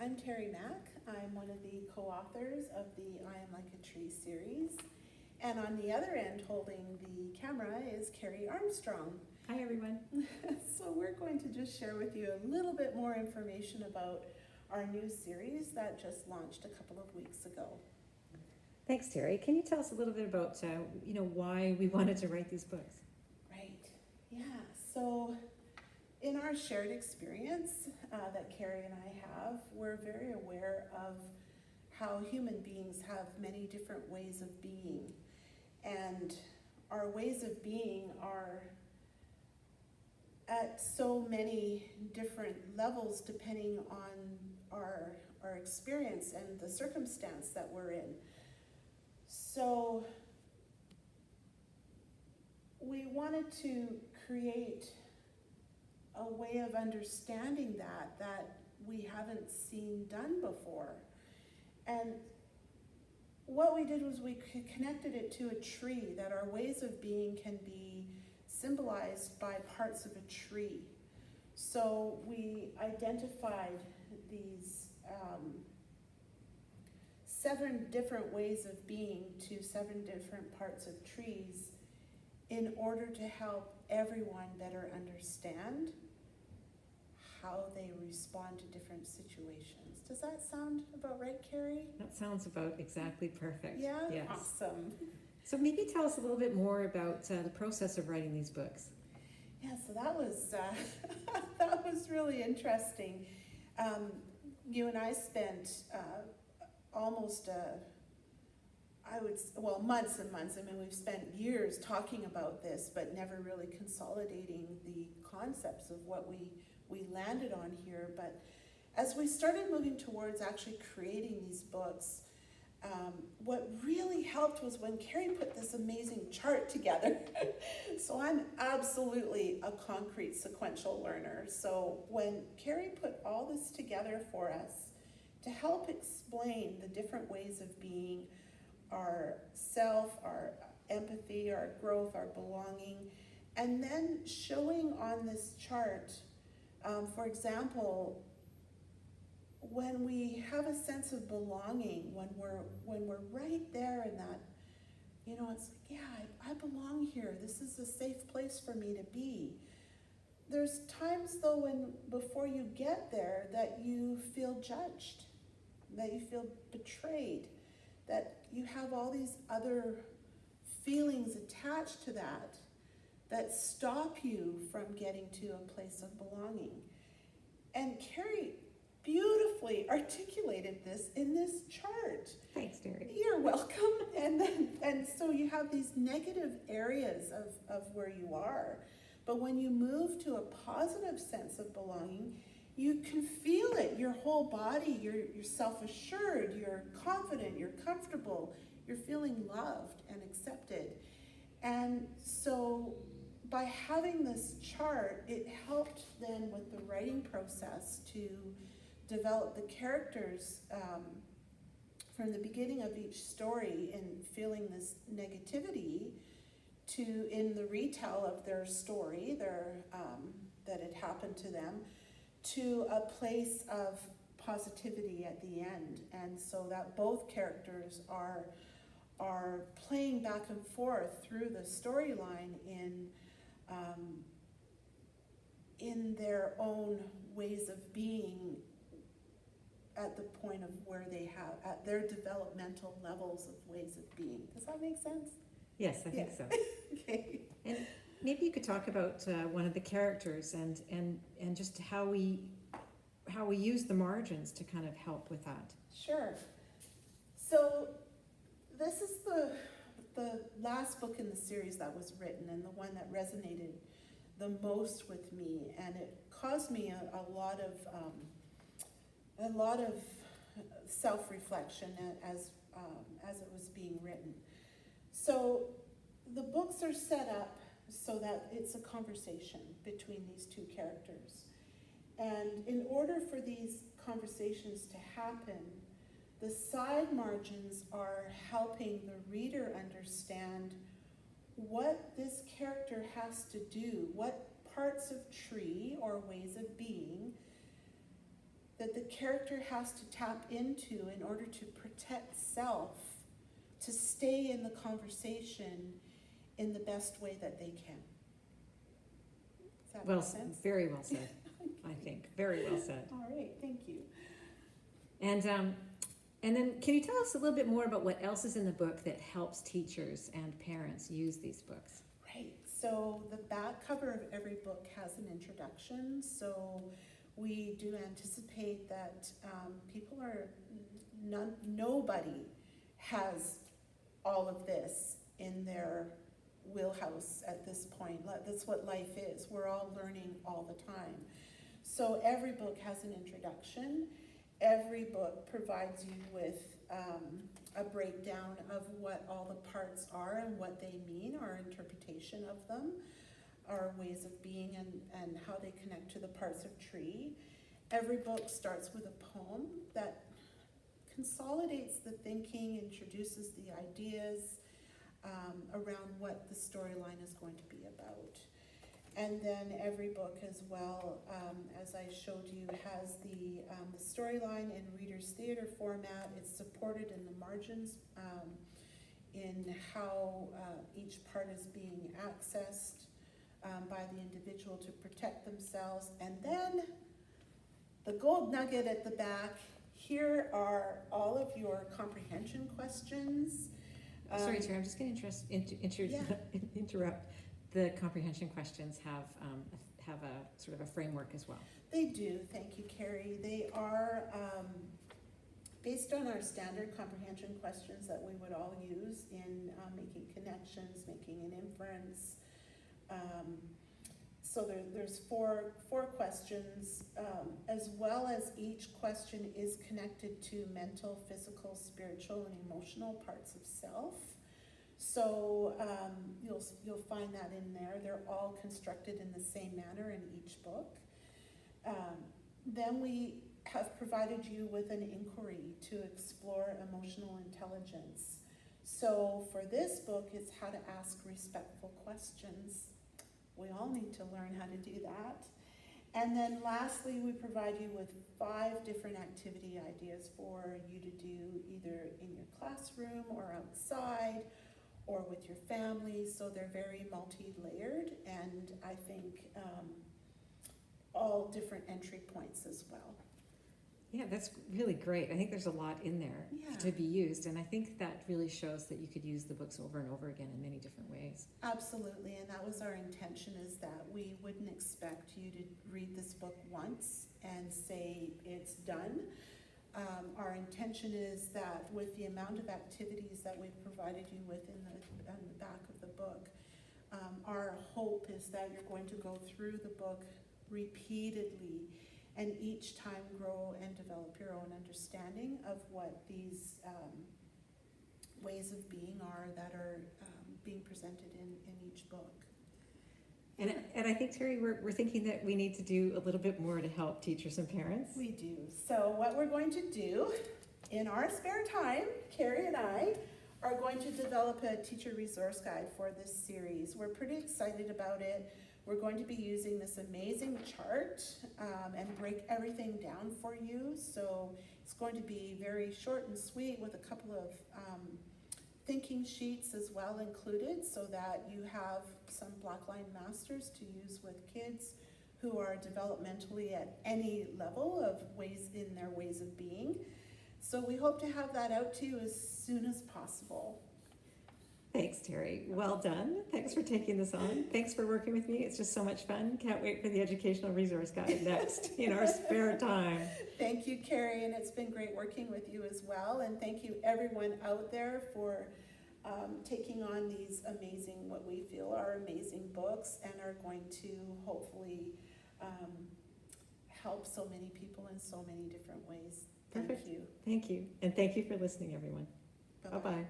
I'm Terry Mack. I'm one of the co-authors of the I Am Like a Tree series. And on the other end holding the camera is Carrie Armstrong. Hi everyone. So we're going to just share with you a little bit more information about our new series that just launched a couple of weeks ago. Thanks, Terry. Can you tell us a little bit about why we wanted to write these books? Right. Yeah. So in our shared experience that Carrie and I have, we're very aware of how human beings have many different ways of being. And our ways of being are at so many different levels depending on our experience and the circumstance that we're in. So we wanted to create a way of understanding that we haven't seen done before. And what we did was we connected it to a tree, that our ways of being can be symbolized by parts of a tree. So we identified these 7 different ways of being to 7 different parts of trees in order to help everyone better understand how they respond to different situations. Does that sound about right, Carrie? That sounds about exactly perfect. Yeah? Yes. Awesome. So maybe tell us a little bit more about the process of writing these books. Yeah, so that was that was really interesting. You and I spent almost months and months. I mean, we've spent years talking about this, but never really consolidating the concepts of what we landed on here. But as we started moving towards actually creating these books, what really helped was when Carrie put this amazing chart together. So I'm absolutely a concrete sequential learner. So when Carrie put all this together for us to help explain the different ways of being, our self, our empathy, our growth, our belonging, and then showing on this chart, for example, when we have a sense of belonging, when we're right there in that, it's like, yeah, I belong here. This is a safe place for me to be. There's times though when before you get there that you feel judged, that you feel betrayed, that you have all these other feelings attached to that stop you from getting to a place of belonging. And Carrie beautifully articulated this in this chart. Thanks, Terry. You're welcome. And so you have these negative areas of where you are, but when you move to a positive sense of belonging, you can feel it, your whole body, you're self-assured, you're confident, you're comfortable, you're feeling loved and accepted. And so by having this chart, it helped then with the writing process to develop the characters from the beginning of each story and feeling this negativity to in the retell of their story, that had happened to them, to a place of positivity at the end. And so that both characters are playing back and forth through the storyline in their own ways of being at the point of where they have, at their developmental levels of ways of being. Does that make sense? Yes, I think so. Okay. And maybe you could talk about one of the characters and just how we use the margins to kind of help with that. Sure. So this is the last book in the series that was written and the one that resonated the most with me, and it caused me a lot of self-reflection as it was being written. So the books are set up so that it's a conversation between these two characters. And in order for these conversations to happen, the side margins are helping the reader understand what this character has to do, what parts of tree or ways of being that the character has to tap into in order to protect self, to stay in the conversation in the best way that they can. Does that Well, make sense? very well said, I think. Very well said. All right, thank you. And then can you tell us a little bit more about what else is in the book that helps teachers and parents use these books? Right, so the back cover of every book has an introduction, so we do anticipate that people are, nobody has all of this in their wheelhouse at this point. That's what life is. We're all learning all the time. So every book has an introduction. Every book provides you with a breakdown of what all the parts are and what they mean, our interpretation of them, our ways of being and how they connect to the parts of tree. Every book starts with a poem that consolidates the thinking, introduces the ideas around what the storyline is going to be about. And then every book as well, as I showed you, has the storyline in Reader's Theater format. It's supported in the margins in how each part is being accessed by the individual to protect themselves. And then the gold nugget at the back, here are all of your comprehension questions. Sorry, Terry, I'm just going to interrupt. The comprehension questions have a sort of a framework as well. They do, thank you, Carrie. They are based on our standard comprehension questions that we would all use in making connections, making an inference. So there's four questions, as well as each question is connected to mental, physical, spiritual, and emotional parts of self. So you'll find that in there. They're all constructed in the same manner in each book. Then we have provided you with an inquiry to explore emotional intelligence. So for this book, it's how to ask respectful questions. We all need to learn how to do that. And then lastly, we provide you with 5 different activity ideas for you to do either in your classroom or outside, or with your family, so they're very multi-layered, and I think all different entry points as well. Yeah, that's really great. I think there's a lot in there to be used, and I think that really shows that you could use the books over and over again in many different ways. Absolutely, and that was our intention, is that we wouldn't expect you to read this book once and say it's done. Our intention is that with the amount of activities that we've provided you with in the back of the book, our hope is that you're going to go through the book repeatedly and each time grow and develop your own understanding of what these ways of being are that are being presented in each book. And I think, Terry, we're thinking that we need to do a little bit more to help teachers and parents. We do. So what we're going to do in our spare time, Carrie and I are going to develop a teacher resource guide for this series. We're pretty excited about it. We're going to be using this amazing chart and break everything down for you. So it's going to be very short and sweet with a couple of thinking sheets as well included, so that you have some Blackline Masters to use with kids who are developmentally at any level of ways in their ways of being. So we hope to have that out to you as soon as possible. Thanks, Terry. Well done. Thanks for taking this on. Thanks for working with me. It's just so much fun. Can't wait for the educational resource guide next in our spare time. Thank you, Carrie, and it's been great working with you as well. And thank you everyone out there for taking on these amazing, what we feel are amazing books, and are going to hopefully help so many people in so many different ways. Thank Perfect. you. Thank you. And thank you for listening, everyone. Bye-bye. Bye-bye.